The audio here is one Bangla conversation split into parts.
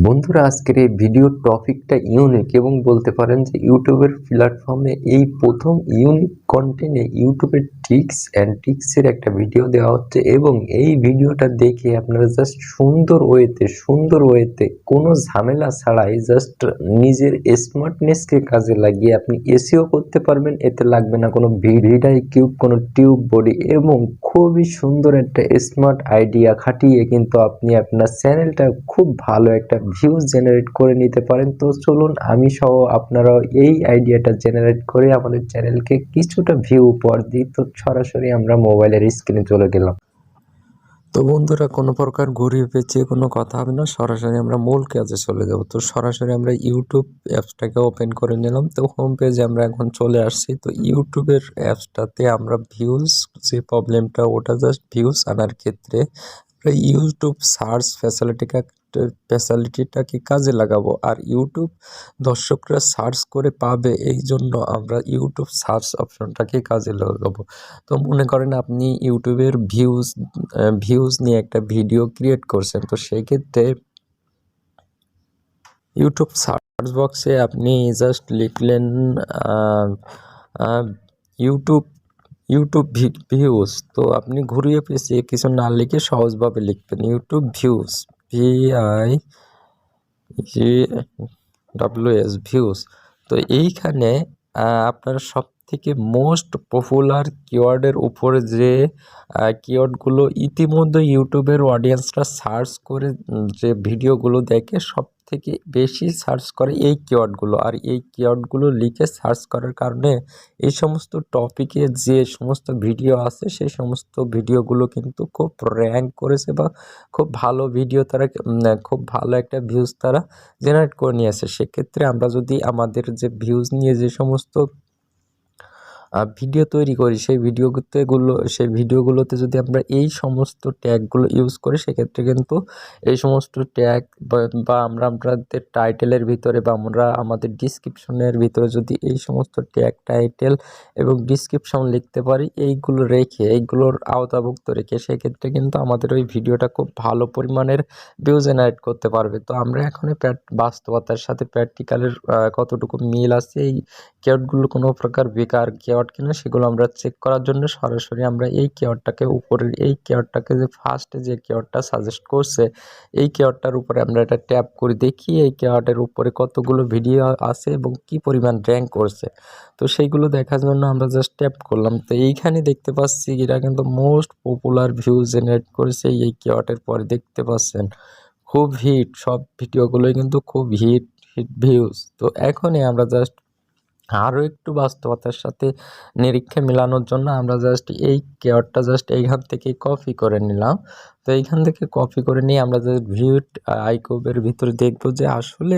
বন্ধুরা, আজকের এই ভিডিও টপিকটা ইউনিক এবং বলতে পারেন যে ইউটিউবের প্ল্যাটফর্মে এই প্রথম ইউনিক কন্টেন্টে ইউটিউবের ট্রিক্সের একটা ভিডিও দেওয়া হচ্ছে এবং এই ভিডিওটা দেখে আপনারা জাস্ট সুন্দর ওয়েতে কোনো ঝামেলা ছাড়াই জাস্ট নিজের স্মার্টনেসকে কাজে লাগিয়ে আপনি এসইও করতে পারবেন। এতে লাগবে না কোনো ভিডাই কিউব, কোনো টিউব বডি এবং খুবই সুন্দর একটা স্মার্ট আইডিয়া খাটিয়ে কিন্তু আপনি আপনার চ্যানেলটা খুব ভালো একটা ভিউজ জেনারেট করে নিতে পারেন। তো চলুন আমি সহ আপনারাও এই আইডিয়াটা জেনারেট করে আমাদের চ্যানেলকে কিছুটা ভিউ উপহার দিই। তো সরাসরি আমরা মোবাইলের স্ক্রিনে চলে গেলাম। তো বন্ধুরা, কোনো প্রকার ঘুরিয়ে পেঁচিয়ে কোনো কথা হবে না, সরাসরি আমরা মূল কাজে চলে যাব। তো সরাসরি আমরা ইউটিউব অ্যাপসটাকে ওপেন করে নিলাম। তো হোম পেজে আমরা এখন চলে আসছি। তো ইউটিউবের অ্যাপসটাতে আমরা ভিউজ যে প্রবলেমটা, ওটা জাস্ট ভিউজ আনার ক্ষেত্রে আমরা ইউটিউব সার্চ ফ্যাসিলিটিটাকে কাজে লাগাবো। আর ইউটিউব দর্শকরা সার্চ করে পাবে, এই জন্য আমরা ইউটিউব সার্চ অপশনটাকে কাজে লাগাবো। তো মনে করেন আপনি ইউটিউবের ভিউজ নিয়ে একটা ভিডিও ক্রিয়েট করছেন। তো সেই ক্ষেত্রে ইউটিউব সার্চ বক্সে আপনি জাস্ট লিখলেন ইউটিউব ইউটিউব ভিউজ। তো আপনি ঘুরিয়ে পেঁচিয়ে কিছু না লিখে সহজভাবে লিখবেন ইউটিউব ভিউজ, VIUS ভিউজ। তো এইখানে আপনার সব থেকে মোস্ট পপুলার কিওয়ার্ডের উপরে যে কিওয়ার্ডগুলো ইতিমধ্যে ইউটিউবের অডিয়েন্সরা সার্চ করে যে ভিডিওগুলো দেখে, সব থেকে বেশি সার্চ করে এই কিওয়ার্ডগুলো। আর এই কিওয়ার্ডগুলো লিখে সার্চ করার কারণে এই সমস্ত টপিকে যে সমস্ত ভিডিও আছে সেই সমস্ত ভিডিওগুলো কিন্তু খুব র্যাঙ্ক করেছে বা খুব ভালো ভিডিও তারা, খুব ভালো একটা ভিউজ তারা জেনারেট করে নিয়ে আসে। সেক্ষেত্রে আমরা যদি আমাদের যে ভিউজ নিয়ে যে সমস্ত ভিডিও তৈরি করি, সেই ভিডিওগুলোতে যদি আমরা এই সমস্ত ট্যাগগুলো ইউজ করি, সেক্ষেত্রে কিন্তু এই সমস্ত ট্যাগ বা আমরা আমাদের টাইটেলের ভিতরে বা আমরা আমাদের ডিসক্রিপশনের ভিতরে যদি এই সমস্ত ট্যাগ, টাইটেল এবং ডিসক্রিপশন লিখতে পারি, এইগুলোর আওতাভুক্ত রেখে, সেক্ষেত্রে কিন্তু আমাদের ওই ভিডিওটা খুব ভালো পরিমাণের ভিউ জেনারেট করতে পারবে। তো আমরা এখন বাস্তবতার সাথে প্র্যাকটিক্যালের কতটুকু মিল আছে, এই কিওয়ার্ডগুলো কোনো প্রকার বেকার কিওয়ার্ড কিনা সেগুলো আমরা চেক করার জন্য সরাসরি আমরা এই কিওয়ার্ডটাকে উপরের এই কিওয়ার্ডটাকে যে ফার্স্টে যে কিওয়ার্ডটা সাজেস্ট করছে, এই কিওয়ার্ডটার উপরে আমরা এটা ট্যাপ করে দেখি এই কিওয়ার্ডের উপরে কতগুলো ভিডিও আছে এবং কি পরিমাণ র্যাঙ্ক করছে। তো সেইগুলো দেখার জন্য আমরা জাস্ট ট্যাপ করলাম। তো এইখানে দেখতে পাচ্ছি এরা কিন্তু মোস্ট পপুলার ভিউ জেনারেট করেছে এই কিওয়ার্ডের পরে। দেখতে পাচ্ছেন খুব হিট, সব ভিডিওগুলোই কিন্তু খুব হিট ভিউজ। তো এখনই আমরা জাস্ট আরও একটু বাস্তবতার সাথে নিরীক্ষা মেলানোর জন্য আমরা জাস্ট এই কিওয়ার্ডটা জাস্ট এইখান থেকে কপি করে নিলাম। তো এইখান থেকে কপি করে নিয়ে আমরা জাস্ট ভিউড আইকিউবের ভিতরে দেখবো যে আসলে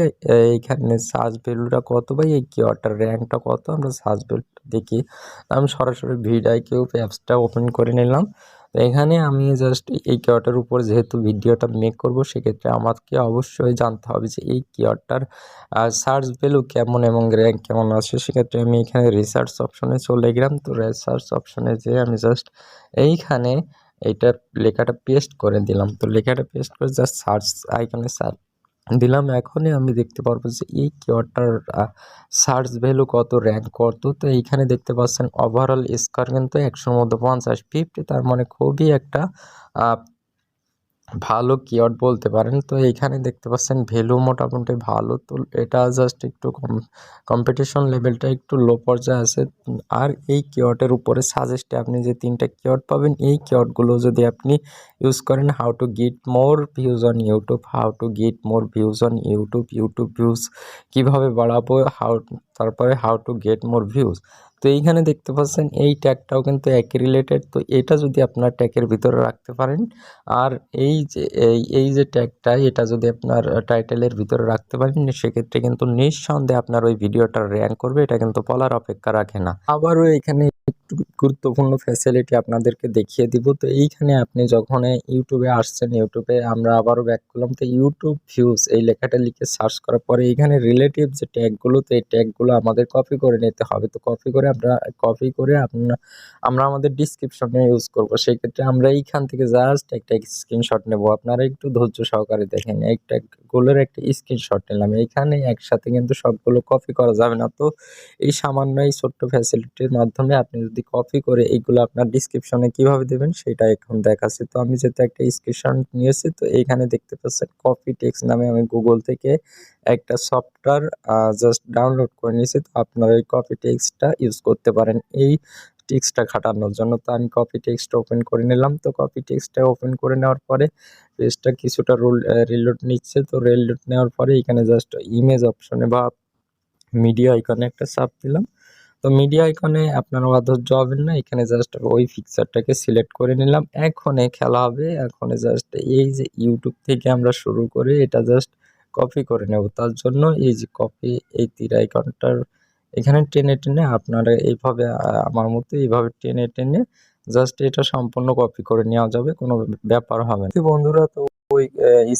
এইখানে সার্চ ভ্যালুটা কত বা এই কিওয়ার্ডটার র্যাঙ্কটা কত। আমরা সার্চ ভ্যালুটা দেখি। আমি সরাসরি ভিউড আইকিউব অ্যাপসটা ওপেন করে নিলাম। তো এখানে আমি জাস্ট এই কিওয়ার্ডটার উপর যেহেতু ভিডিওটা মেক করব, সেক্ষেত্রে আমাকে অবশ্যই জানতে হবে যে এই কিওয়ার্ডটার সার্চ ভ্যালু কেমন এবং র্যাঙ্ক কেমন আছে। সেক্ষেত্রে আমি এখানে রিসার্চ অপশনে চলে গেলাম। তো রিসার্চ অপশনে যেয়ে আমি জাস্ট এইখানে এইটা লেখাটা পেস্ট করে দিলাম। তো লেখাটা পেস্ট করে জাস্ট সার্চ আইকনে সার্চ দিলাম। এখনই আমি দেখতে পারবো যে এই কিওয়ার্ডটার সার্চ ভ্যালু কত, র্যাঙ্ক কত। তো এইখানে দেখতে পাচ্ছেন ওভারঅল স্কোর কিন্তু 100-র মধ্যে 50, তার মানে খুবই একটা ভালো কিওয়ার্ড বলতে পারেন। তো এইখানে দেখতে পাচ্ছেন ভ্যালু মোটামুটি ভালো। তো এটা জাস্ট একটু কম্পিটিশন লেভেলটা একটু লো পর্যায়ে আছে। আর এই কিওয়ার্ডের উপরে সাজেস্টে আপনি যে 3টা কিওয়ার্ড পাবেন, এই কিওয়ার্ডগুলো যদি আপনি ইউজ করেন, how to get more views on YouTube, YouTube views কীভাবে বাড়াবো, তারপরে how to get more views. তো এইখানে দেখতে পাচ্ছেন এই ট্যাগটাও কিন্তু একই রিলেটেড। তো এটা যদি আপনার ট্যাগের ভিতরে রাখতে পারেন, আর এই যে ট্যাগটা, এটা যদি আপনার টাইটেলের ভিতরে রাখতে পারেন, সেক্ষেত্রে কিন্তু নিঃসন্দেহে আপনার ওই ভিডিওটা র্যাঙ্ক করবে। এটা কিন্তু বলার অপেক্ষা রাখে না। আবারও এখানে একটু গুরুত্বপূর্ণ ফ্যাসিলিটি আপনাদেরকে দেখিয়ে দিব। তো এইখানে আপনি যখন ইউটিউবে আসছেন, ইউটিউবে আমরা আবারও ব্যাক করলাম। তো ইউটিউব ভিউজ এই লেখাটা লিখে সার্চ করার পরে এইখানে রিলেটিভ যে ট্যাগগুলো, তো এই ট্যাগগুলো আমাদের কপি করে নিতে হবে। তো কপি করে আমরা আমাদের ডিসক্রিপশনে ইউজ করব। সেক্ষেত্রে আমরা এইখান থেকে জাস্ট একটা স্ক্রিনশট নেব। আপনারা একটু ধৈর্য সহকারে দেখেন। এই ট্যাগগুলোর একটা স্ক্রিনশট নিলাম। এইখানে একসাথে কিন্তু সবগুলো কপি করা যাবে না। তো এই সামান্য এই ছোট্ট ফ্যাসিলিটির মাধ্যমে আপনি যদি কপি করে এইগুলো আপনার ডিসক্রিপশনে কিভাবে দেবেন সেটা এখন দেখাচ্ছি। তো আমি যেহেতু একটা স্ক্রিনশট নিয়েছি, তো এইখানে দেখতে পাচ্ছেন কপি টেক্সট নামে আমি গুগল থেকে একটা সফটওয়্যার জাস্ট ডাউনলোড করে নিয়েছি। তো আপনারা এই কপি টেক্সটটা ইউজ করতে পারেন এই টেক্সটটা খাটানোর জন্য। তো আমি কপি টেক্সটটা ওপেন করে নিলাম। তো কপি টেক্সটটা ওপেন করে নেওয়ার পরে পেজটা কিছুটা রিলোড নিচ্ছে। তো রিলোড নেওয়ার পরে এখানে জাস্ট ইমেজ অপশনে বা মিডিয়া আইকনে একটা চাপ দিলাম। তো মিডিয়া আইকনে আপনারা অধৈর্য হবেন না, এখানে জাস্ট ওই পিকচারটাকে সিলেক্ট করে নিলাম। এখন খেলা হবে, এখন জাস্ট এই যে ইউটিউব থেকে আমরা শুরু করে এটা জাস্ট কপি করে নেব। তার জন্য এই যে কপি, এই তীর আইকনটার এখানে টেনে টেনে আপনারা এইভাবে আমার মতো এইভাবে টেনে টেনে জাস্ট এটা সম্পূর্ণ কপি করে নেওয়া যাবে, কোনো ব্যাপার হবে না। তো বন্ধুরা, তো ওই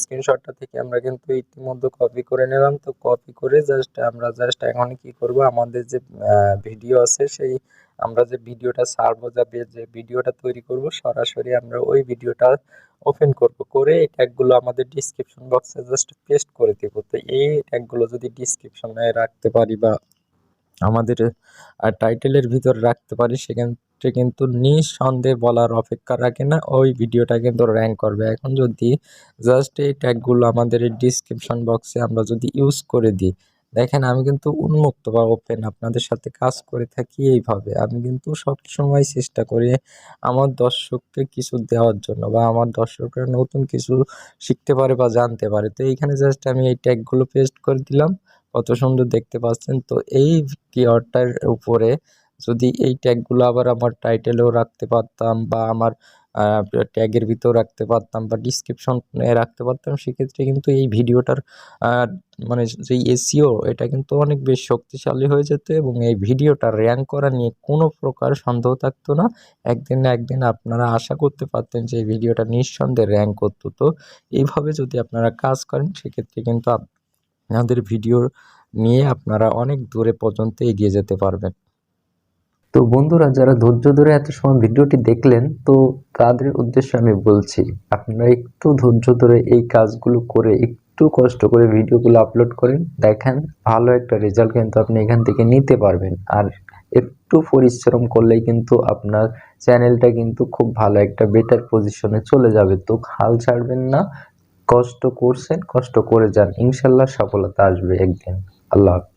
স্ক্রিনশটটা থেকে আমরা কিন্তু ইতিমধ্যে কপি করে নিলাম। তো কপি করে আমরা এখন কি করব, আমাদের যে ভিডিও আছে সেই আমরা যে ভিডিওটা ছাড়বো, যে ভিডিওটা তৈরি করব, সরাসরি আমরা ওই ভিডিওটা ওপেন করব, করে এই ট্যাগগুলো আমাদের ডিসক্রিপশন বক্সে জাস্ট পেস্ট করে দেব। তো এই ট্যাগগুলো যদি ডিসক্রিপশনে রাখতে পারি বা আমাদের টাইটেলের ভিতর রাখতে পারি, সেক্ষেত্রে কিন্তু নিঃসন্দেহে বলার অপেক্ষা রাখে না, ওই ভিডিওটা কিন্তু র্যাঙ্ক করবে। এখন যদি জাস্ট এই ট্যাগগুলো আমাদের এই ডিসক্রিপশন বক্সে আমরা যদি ইউজ করে দিই, দেখেন আমি কিন্তু উন্মুক্ত বা ওপেন আপনাদের সাথে কাজ করে থাকি এইভাবে। আমি কিন্তু সবসময় চেষ্টা করি আমার দর্শককে কিছু দেওয়ার জন্য, বা আমার দর্শকরা নতুন কিছু শিখতে পারে বা জানতে পারে। তো এইখানে জাস্ট আমি এই ট্যাগগুলো পেস্ট করে দিলাম, কত সুন্দর দেখতে পাচ্ছেন। তো এই কিওয়ার্ডটার উপরে যদি এই ট্যাগগুলো আবার আমার টাইটেলেও রাখতে পারতাম, বা আমার ট্যাগের ভিতরেও রাখতে পারতাম, বা ডিসক্রিপশনে রাখতে পারতাম, সেক্ষেত্রে কিন্তু এই ভিডিওটার মানে যে এসইও এটা কিন্তু অনেক বেশি শক্তিশালী হয়ে যেত, এবং এই ভিডিওটা র্যাঙ্ক করা নিয়ে কোনো প্রকার সন্দেহ থাকতো না। একদিন না একদিন আপনারা আশা করতে পারতেন যে এই ভিডিওটা নিঃসন্দেহে র্যাঙ্ক করতো। তো এইভাবে যদি আপনারা কাজ করেন, সেক্ষেত্রে কিন্তু আপনাদের ভিডিও নিয়ে আপনারা অনেক দূরে পর্যন্ত এগিয়ে যেতে পারবেন। তো বন্ধুরা, যারা ধৈর্য ধরে এত সময় ভিডিওটি দেখলেন, তো তাদের উদ্দেশ্যে আমি বলছি, আপনারা একটু ধৈর্য ধরে এই কাজগুলো করে একটু কষ্ট করে ভিডিওগুলো আপলোড করেন, দেখেন ভালো একটা রেজাল্ট কিন্তু আপনি এখান থেকে নিতে পারবেন। আর একটু পরিশ্রম করলেই কিন্তু আপনার চ্যানেলটা কিন্তু খুব ভালো একটা বেটার পজিশনে চলে যাবে। তো হাল ছাড়বেন না, কষ্ট করছেন, কষ্ট করে যান, ইনশাল্লাহ সফলতা আসবে একদিন। আল্লাহ হাফেজ।